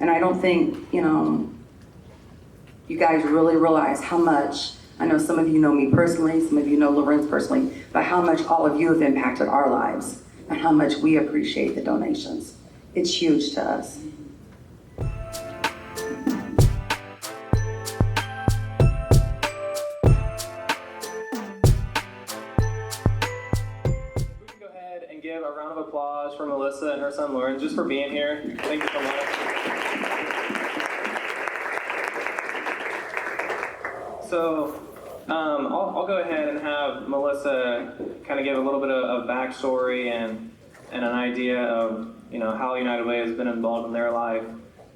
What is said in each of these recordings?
And I don't think, you guys really realize how much, I know some of you know me personally, some of you know Lorenz personally, but how much all of you have impacted our lives and how much we appreciate the donations. It's huge to us. Give a round of applause for Melissa and her son Lauren just for being here. Thank you so much. So I'll go ahead and have Melissa kind of give a little bit of backstory and an idea of how United Way has been involved in their life,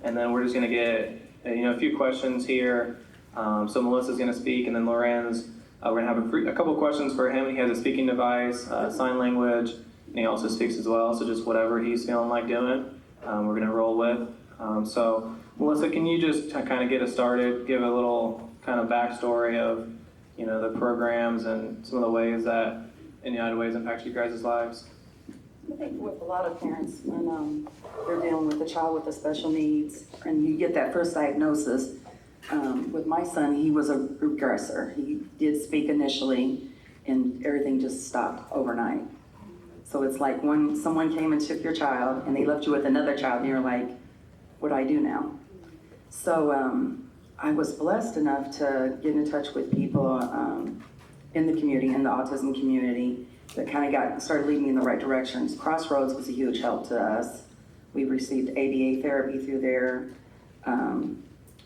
and then we're just going to get a few questions here. So Melissa's going to speak, and then Lorenz, we're going to have a couple questions for him. He has a speaking device, sign language. And he also speaks as well, so just whatever he's feeling like doing, we're going to roll with. So, Melissa, can you just kind of get us started, give a little kind of backstory of, the programs and some of the ways that United Way has impacted you guys' lives? I think with a lot of parents, when they're dealing with a child with special needs, and you get that first diagnosis, with my son, he was a regressor. He did speak initially, and everything just stopped overnight. So it's like when someone came and took your child and they left you with another child and you're like, what do I do now? So I was blessed enough to get in touch with people in the community, in the autism community, that kind of started leading me in the right directions. Crossroads was a huge help to us. We received ABA therapy through there,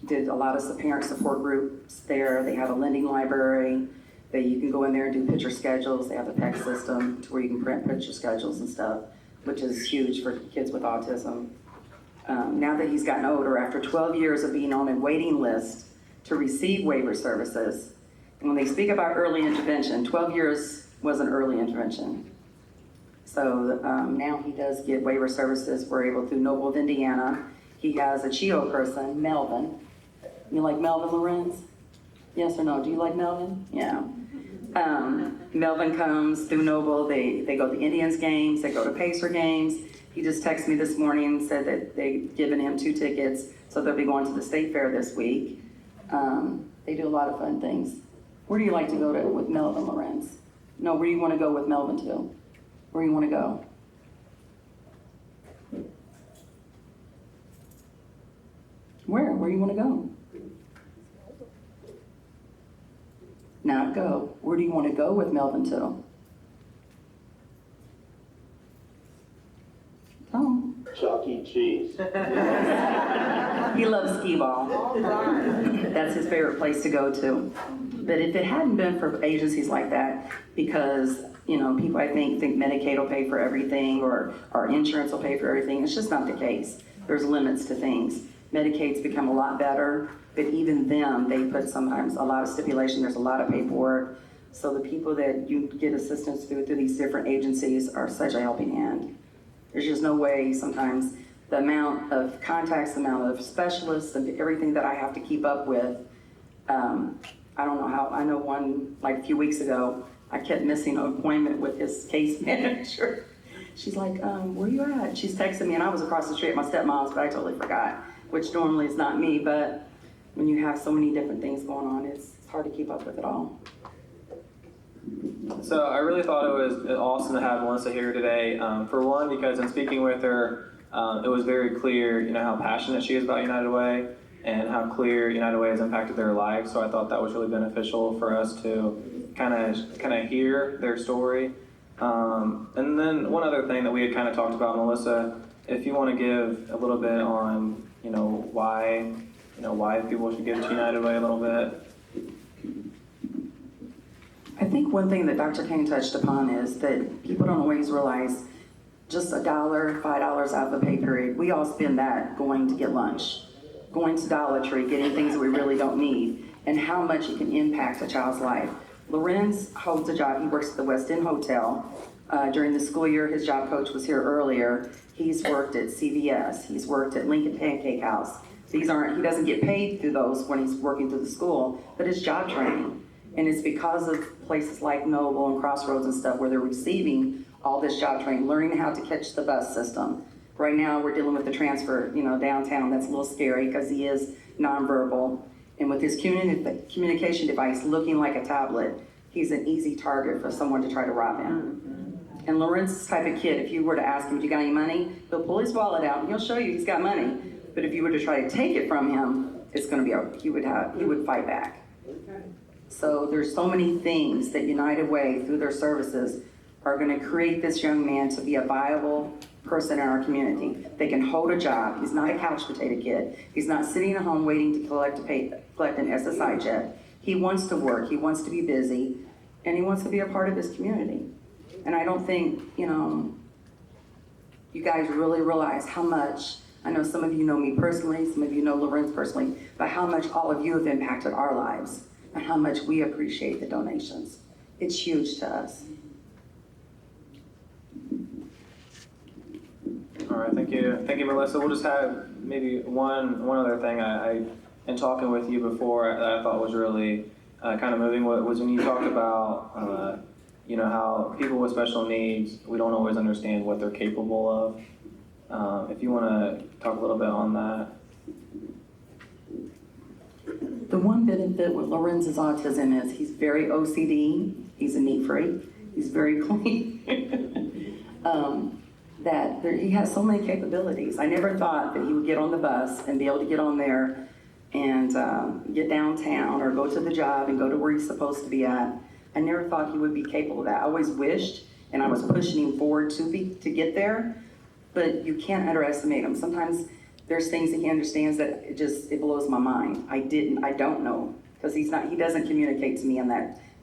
did a lot of parent support groups there. They have a lending library. You can go in there and do picture schedules. They have a PEC system to where you can print picture schedules and stuff, which is huge for kids with autism. Now that he's gotten older, after 12 years of being on a waiting list to receive waiver services, and when they speak about early intervention, 12 years was an early intervention. So now he does get waiver services. We're able through Noble of Indiana. He has a CHIO person, Melvin. You like Melvin Lorenz? Yes or no? Do you like Melvin? Yeah. Melvin comes through Noble. They go to Indians games. They go to Pacer games. He just texted me this morning and said that they've given him 2 tickets, so they'll be going to the state fair this week. They do a lot of fun things. Where do you like to go to with Melvin Lorenz? No, where do you want to go with Melvin to? Where do you want to go? Where do you want to go? Not go. Where do you want to go with Melvin to? Tell him. Chuck E. Cheese. He loves skee ball. That's his favorite place to go to. But if it hadn't been for agencies like that, because people I think Medicaid will pay for everything or our insurance will pay for everything, it's just not the case. There's limits to things. Medicaid's become a lot better. But even them, they put sometimes a lot of stipulation, there's a lot of paperwork. So the people that you get assistance through these different agencies are such a helping hand. There's just no way sometimes the amount of contacts, the amount of specialists, and everything that I have to keep up with. I don't know how, I know one, like a few weeks ago, I kept missing an appointment with his case manager. She's like, where you at? She's texting me and I was across the street at my stepmom's, but I totally forgot, which normally is not me, but when you have so many different things going on, it's hard to keep up with it all. So I really thought it was awesome to have Melissa here today. For one, because in speaking with her, it was very clear, how passionate she is about United Way and how clear United Way has impacted their lives. So I thought that was really beneficial for us to kind of hear their story. And then one other thing that we had kind of talked about, Melissa, if you want to give a little bit on, why people should give to United Way a little bit. I think one thing that Dr. Kane touched upon is that people don't always realize just $1, $5 out of a pay period, we all spend that going to get lunch, going to Dollar Tree, getting things that we really don't need, and how much it can impact a child's life. Lorenz holds a job, he works at the West End Hotel. During the school year, his job coach was here earlier. He's worked at CVS, he's worked at Lincoln Pancake House. He doesn't get paid through those when he's working through the school, but it's job training. And it's because of places like Noble and Crossroads and stuff where they're receiving all this job training, learning how to catch the bus system, Right now, we're dealing with the transfer, downtown. That's a little scary because he is nonverbal. And with his communication device looking like a tablet, he's an easy target for someone to try to rob him. And Lorenz's type of kid, if you were to ask him, "Do you got any money?" He'll pull his wallet out and he'll show you he's got money. But if you were to try to take it from him, it's going to be he would fight back. So there's so many things that United Way, through their services, are going to create this young man to be a viable person in our community. They can hold a job. He's not a couch potato kid. He's not sitting at home waiting to collect an SSI check. He wants to work. He wants to be busy, and he wants to be a part of this community. And I don't think, you guys really realize how much, I know some of you know me personally, some of you know Lorenz personally, but how much all of you have impacted our lives and how much we appreciate the donations. It's huge to us. All right, thank you, Melissa. We'll just have maybe one other thing. I in talking with you before, that I thought was really kind of moving was when you talked about how people with special needs, we don't always understand what they're capable of. If you want to talk a little bit on that. The one benefit with Lorenz's autism is he's very OCD. He's a neat freak. He's very clean. He has so many capabilities. I never thought that he would get on the bus and be able to get on there and get downtown or go to the job and go to where he's supposed to be at. I never thought he would be capable of that. I always wished, and I was pushing him forward to get there, but you can't underestimate him. Sometimes there's things that he understands that it blows my mind. I don't know, because he doesn't communicate to me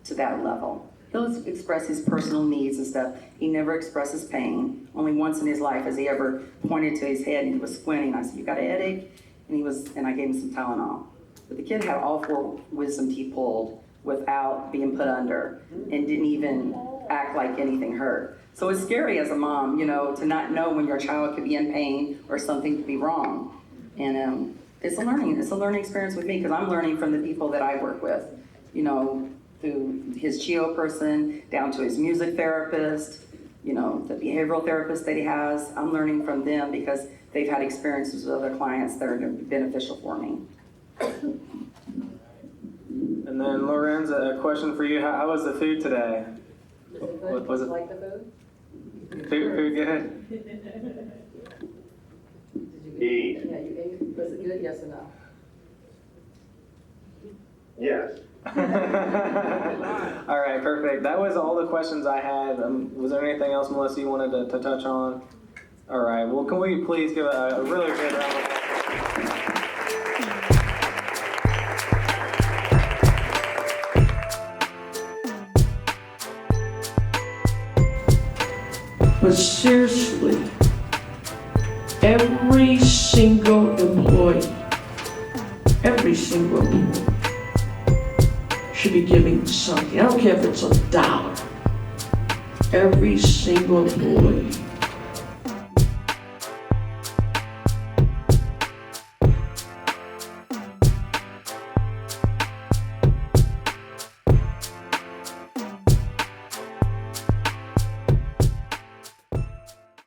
to that level. He'll express his personal needs and stuff. He never expresses pain. Only once in his life has he ever pointed to his head and he was squinting. I said, "You got a headache?" And I gave him some Tylenol. But the kid had all 4 wisdom teeth pulled without being put under and didn't even act like anything hurt. So it's scary as a mom, to not know when your child could be in pain or something could be wrong. And it's a learning experience with me, because I'm learning from the people that I work with, through his CHIO person down to his music therapist, the behavioral therapist that he has. I'm learning from them because they've had experiences with other clients that are beneficial for me. And then Lorenz, a question for you. How was the food today? Was it like the food? Food good? Did you eat? Yeah, you ate. Was it good? Yes or no? Yes. All right, perfect. That was all the questions I had. Was there anything else, Melissa, you wanted to touch on? All right. Well, can we please give a really big round of applause? But seriously, every single employee should be giving something. I don't care if it's $1. Every single employee